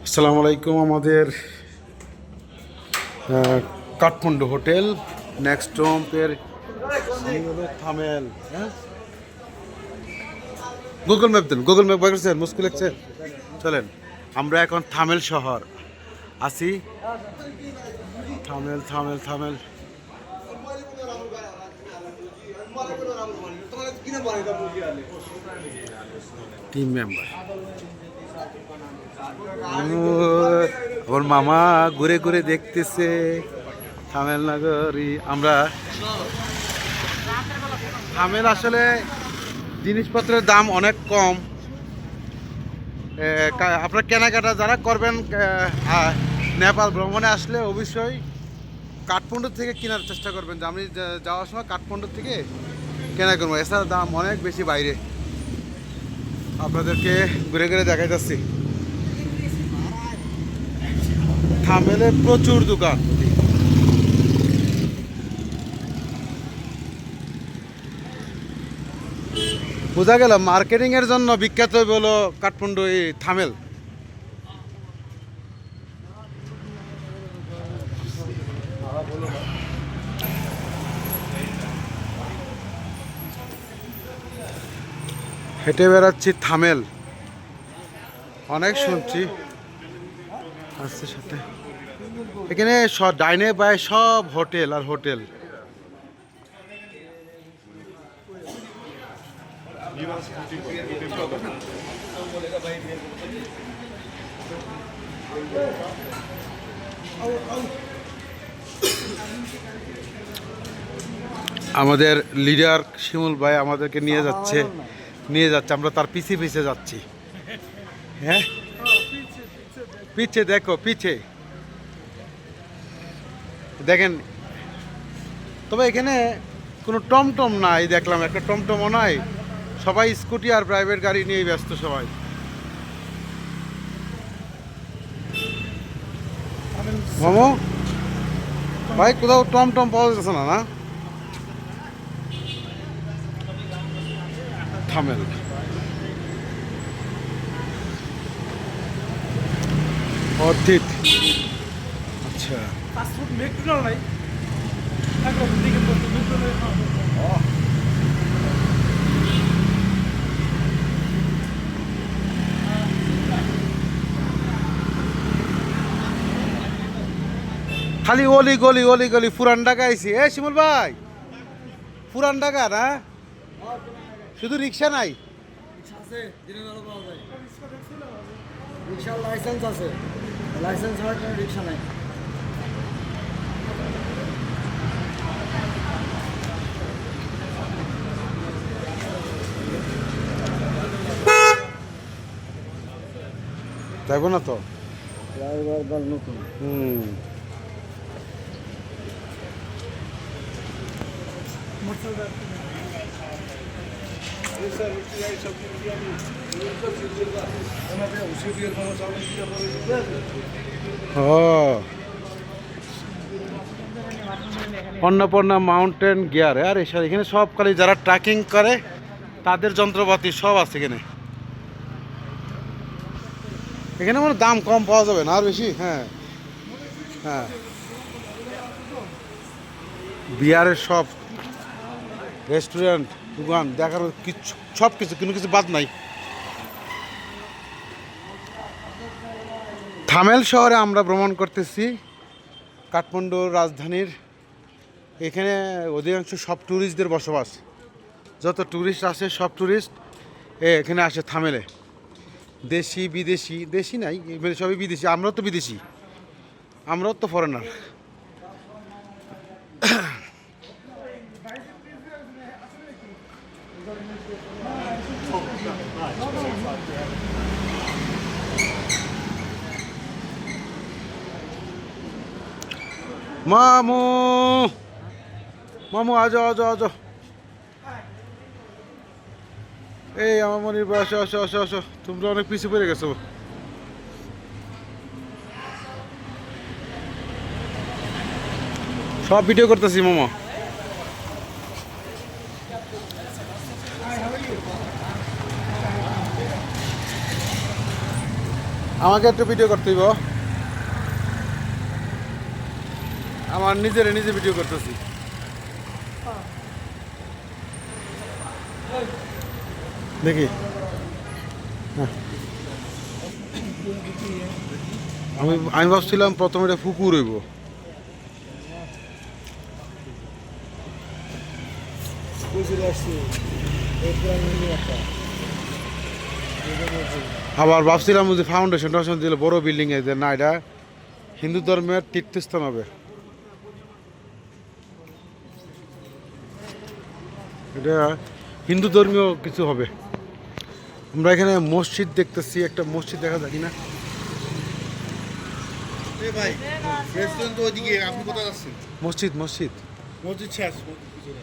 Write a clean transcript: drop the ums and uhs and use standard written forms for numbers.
আসসালামু আলাইকুম। আমাদের কাঠমান্ডু হোটেল নেক্সট টম্পের হলো থামেল। হ্যাঁ, গুগল ম্যাপ দেন, গুগল ম্যাপ দেখছেন, মুশকিল লাগছে। চলেন, আমরা এখন থামেল শহর আছি। Thamel Thamel Thamel team member. আমার মামা ঘুরে ঘুরে দেখতেছে থামেল নগরী। আমরা থামেল আসলে জিনিসপত্রের দাম অনেক কম। আপনার কেনাকাটা যারা করবেন নেপাল ভ্রমণে আসলে অবশ্যই কাঠমান্ডু থেকে কেনার চেষ্টা করবেন। যে আমি যাওয়ার সময় কাঠমান্ডু থেকে কেনা করবো, এছাড়া দাম অনেক বেশি বাইরে। আপনাদেরকে ঘুরে ঘুরে দেখাই যাচ্ছি। থামেলে প্রচুর দোকান। বোঝা গেল মার্কেটিং এর জন্য বিখ্যাত হলো কাঠমান্ডু এই থামেল। হেঁটে বেড়াচ্ছি থামেল, অনেক শুনছি আসছে সাথে। এখানে সব ডাইনে বাই সব হোটেল আর হোটেল। আমাদের লিডার শিমুল ভাই আমাদেরকে নিয়ে যাচ্ছে আমরা তার পিছে পিছে যাচ্ছি। হ্যাঁ, পিছে দেখো, পিছে দেখেন। তবে এখানে কোনো টমটম নাই, দেখলাম একটা টমটমও নাই। সবাই স্কুটি আর প্রাইভেট গাড়ি নিয়ে ব্যস্ত সবাই। মামু ভাই, কোথাও টমটম পাওয়া যাচ্ছে না? না, থামেল অর্থিত। আচ্ছা, খালি অলি গলি অলি গলি। পুরান ঢাকা আইছি। এ শিমুল ভাই, পুরান ঢাকা না, শুধু রিক্সা নাই? লাইসেন্স আছে, লাইসেন্স ছাড়া কোনো রিক্সা নাই। যাইব না তো। ড্রাইভার দল নতুন। Annapurna mountain gear. আর এখানে সব খালি যারা ট্রেকিং করে তাদের যন্ত্রপাতি সব আছে এখানে। এখানে মানে দাম কম পাওয়া যাবে না, আর বেশি। হ্যাঁ হ্যাঁ, বিয়ারের সব রেস্টুরেন্ট, দোকান দেখার কিছু, সব কিছু, কোনো কিছু বাদ নাই। থামেল শহরে আমরা ভ্রমণ করতেছি, কাঠমান্ডুর রাজধানীর। এখানে অধিকাংশ সব ট্যুরিস্টদের বসবাস। যত ট্যুরিস্ট আসে সব ট্যুরিস্ট এখানে আসে থামেলে। দেশি বিদেশি, দেশি নাই মানে সবই বিদেশি। আমরাও তো বিদেশি, আমরাও তো ফরেনার। মামু, মামু আজো আজো আজো। এই আমার মনির ভাই, আসো আসো আসো আসো। তোমরা অনেক পিছিয়ে পড়ে গেছো। সব ভিডিও করতেছি মামা। আমাকে একটু ভিডিও করতে হইব। আমার নিজে ভিডিও করতেছি। দেখি হ্যাঁ। আমি ভাবছিলাম প্রথমে এটা পুকুর হইব। আবার ভাবছিলাম যে ফাউন্ডেশন দিলে বড় বিল্ডিং এ না, এটা হিন্দু ধর্মের তীর্থস্থান হবে। এটা হিন্দু ধর্মীয় কিছু হবে। আমরা এখানে মসজিদ দেখতেছি, একটা মসজিদ দেখা যায় কিনা। ভাই রেস্টুরেন্ট তো ওইদিকে, আপনি কোথায় যাচ্ছেন? মসজিদ মসজিদ মসজিদ শেষ, মসজিদ পিছনে।